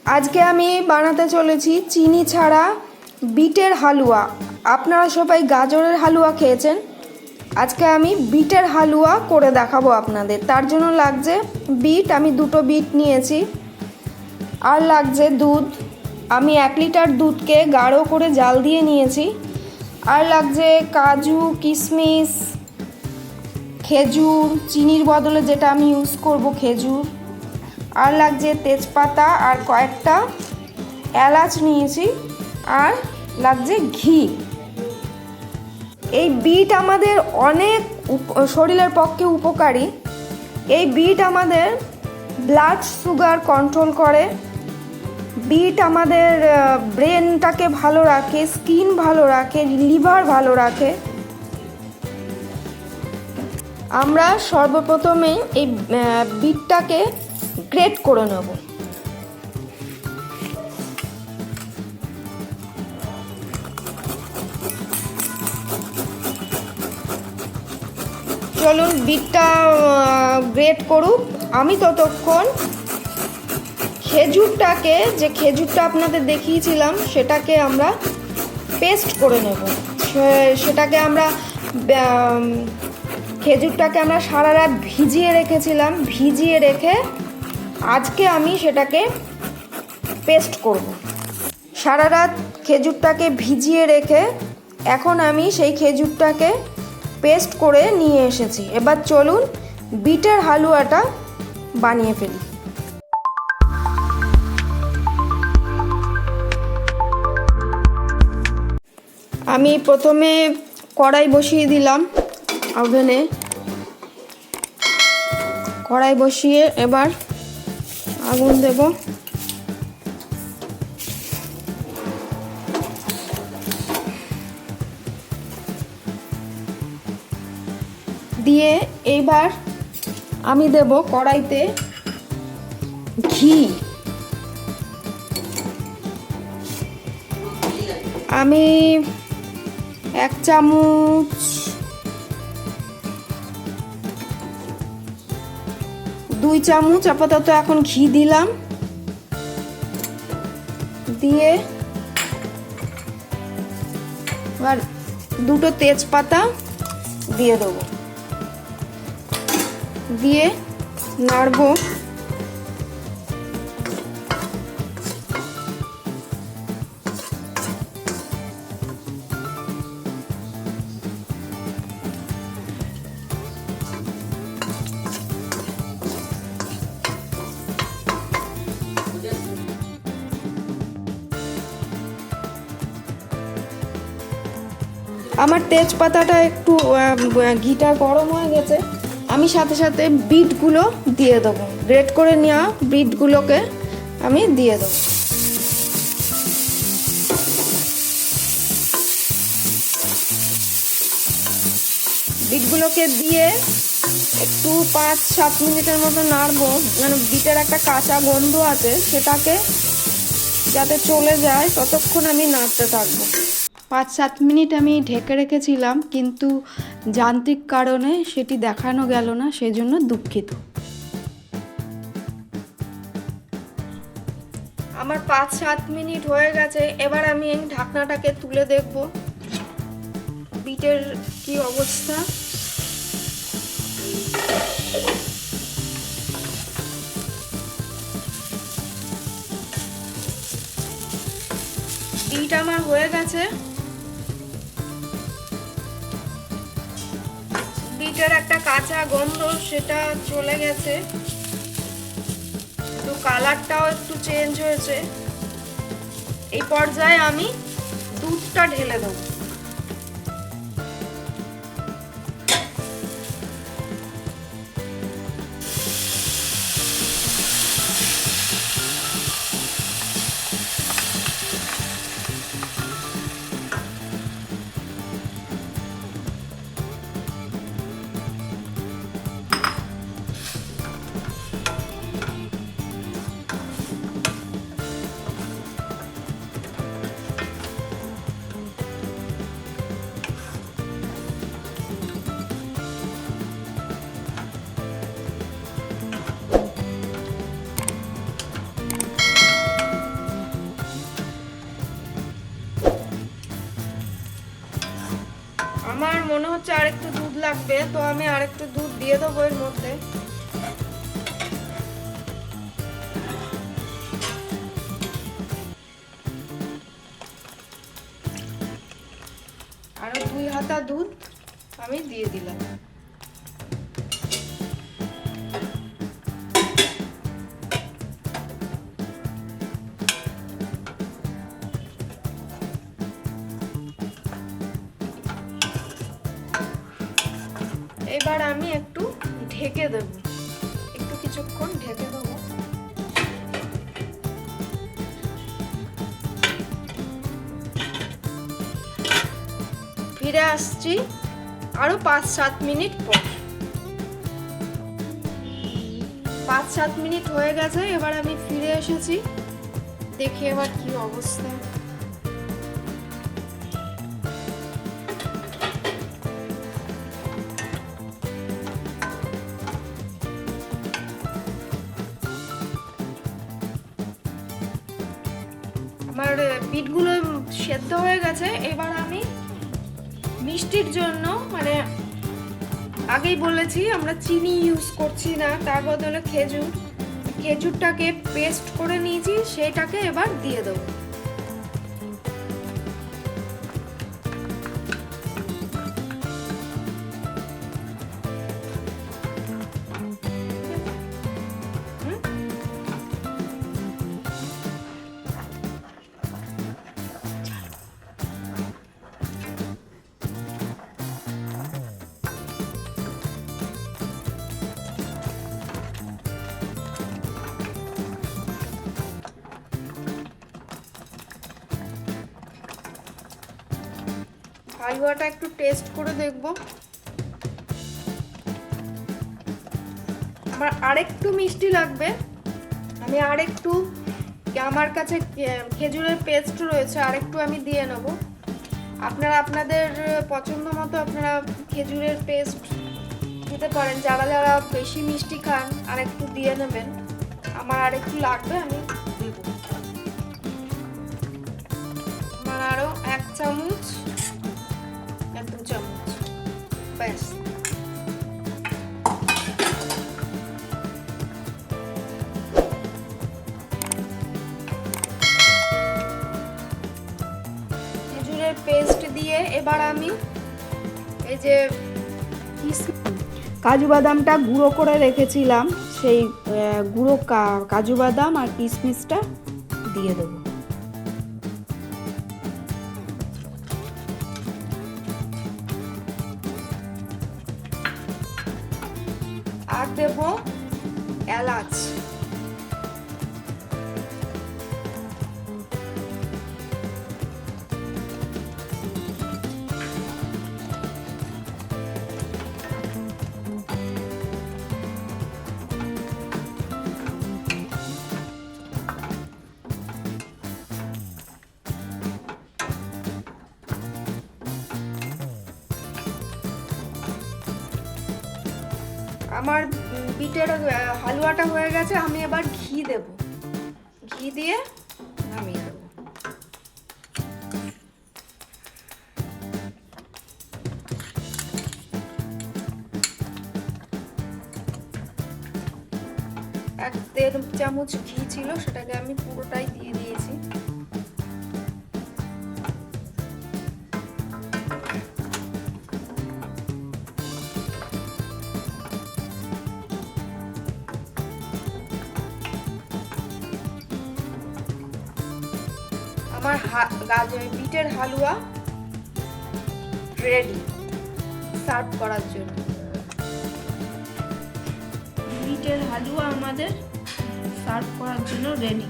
আজকে আমি বানাতে চলেছি চিনি ছাড়া বিটের হালুয়া। আপনারা সবাই গাজরের হালুয়া খেয়েছেন, আজকে আমি বিটের হালুয়া করে দেখাবো আপনাদের। তার জন্য লাগছে বিট, আমি 2টো বিট নিয়েছি। আর লাগছে দুধ, আমি 1 লিটার দুধকে গাঢ় করে জাল দিয়ে নিয়েছি। আর লাগছে কাজু, কিশমিশ, খেজুর, চিনির বদলে যেটা আমি ইউজ করব খেজুর। আর লাগছে তেজপাতা আর কয়েকটা এলাচ নিয়েছি। আর লাগছে ঘি। এই বিট আমাদের অনেক শরীরের পক্ষে উপকারী। এই বিট আমাদের ব্লাড সুগার কন্ট্রোল করে। বিট আমাদের ব্রেনটাকে ভালো রাখে, স্কিন ভালো রাখে, লিভার ভালো রাখে। আমরা সর্বপ্রথমে এই বিটটাকে গ্রেট করে নেব। চলুন বিটটা গ্রেট করুক, আমি ততক্ষণ খেজুরটা আপনাদের দেখিয়েছিলাম সেটাকে আমরা পেস্ট করে নেব। খেজুরটাকে আমরা সারা রাত ভিজিয়ে রেখেছিলাম, ভিজিয়ে রেখে আজকে আমি সেটাকে পেস্ট করব। সারা রাত খেজুরটাকে ভিজিয়ে রেখে এখন আমি সেই খেজুরটাকে পেস্ট করে নিয়ে এসেছি। এবার চলুন বিটের হালুয়াটা বানিয়ে ফেলি। আমি প্রথমে কড়াই বসিয়ে দিলাম ওভেনে। কড়াই বসিয়ে এবার আগুন দেব। দিয়ে এইবার আমি দেব কড়াইতে ঘি। আমি 1 চামচ, 2 চামচ আপাতত এখন ঘি দিলাম। দিয়ে এবার 2টো তেজপাতা দিয়ে দেবো, দিয়ে নাড়বো। আমার তেজপাতাটা একটু ঘিটা গরম হয়ে গেছে, আমি সাথে সাথে বিটগুলো দিয়ে দেবো। গ্রেট করে নেওয়া বিটগুলোকে আমি দিয়ে দেবো। বিটগুলোকে দিয়ে একটু 5-7 মিনিটের মতো নাড়বো, মানে বিটের একটা কাঁচা গন্ধ আছে সেটাকে যাতে চলে যায় ততক্ষণ আমি নাড়তে থাকবো। 5-7 মিনিট আমি ঢেকে রেখেছিলাম, কিন্তু যান্ত্রিক কারণে সেটি দেখানো গেল না, সেই জন্য দুঃখিত। আমার 5-7 মিনিট হয়ে গেছে। এবার আমি এই ঢাকনাটাকে তুলে দেখব বিটের কি অবস্থা। বিট আমার হয়ে গেছে। বিটের একটা কাঁচা গন্ধ সেটা চলে গেছে, তো কালারটাও একটু চেঞ্জ হয়েছে। এই পর্যায়ে আমি দুধটা ঢেলে দেবো। মনে হচ্ছে আর একটু দুধ লাগবে, তো আমি আর একটু দুধ দিয়ে দেবো এর মধ্যে। আরো 2 হাতা দুধ আমি দিয়ে দিলাম। এবার আমি একটু ঢেকে দেব, একটু কিছুক্ষণ ঢেকে দেবো। ফিরে আসছি আরো 5-7 মিনিট পর। 5-7 মিনিট হয়ে গেছে, এবার আমি ফিরে এসেছি। দেখি এবার কি অবস্থা। আমার পিঠগুলো সেদ্ধ হয়ে গেছে। এবার আমি মিষ্টির জন্য, মানে আগেই বলেছি আমরা চিনি ইউজ করছি না, তার বদলে খেজুরটাকে পেস্ট করে নিয়েছি, সেটাকে এবার দিয়ে দেবো। হালুয়াটা একটু টেস্ট করে দেখব। আমার আরেকটু মিষ্টি লাগবে, আমি আরেকটু, আমার কাছে খেজুরের পেস্ট রয়েছে, আরেকটু আমি দিয়ে নেব। আপনারা আপনাদের পছন্দ মতো আপনারা খেজুরের পেস্ট দিতে পারেন, যারা যারা বেশি মিষ্টি খান আরেকটু দিয়ে নেবেন। আমার আরেকটু লাগবে, আমি দেব। আমার আরো 1 চামচ, 2 চামচ, ব্যাস। খেজুরের পেস্ট দিয়ে এবার আমি এই যে কাজু বাদামটা গুঁড়ো করে রেখেছিলাম, সেই গুঁড়ো কাজু বাদাম আর কিশমিশটা দিয়ে দেবো। আর দেব এলাচ। আমার বিটের হালুয়াটা হয়ে গেছে, আমি এবার ঘি দেব। ঘি দিয়ে নামিয়ে দেব। এক 1.5 চামচ ঘি ছিল, সেটাকে আমি পুরোটাই দিয়ে দিয়েছি। আমার বিটের হালুয়া রেডি সার্ভ করার জন্য। বিটের হালুয়া আমাদের সার্ভ করার জন্য রেডি।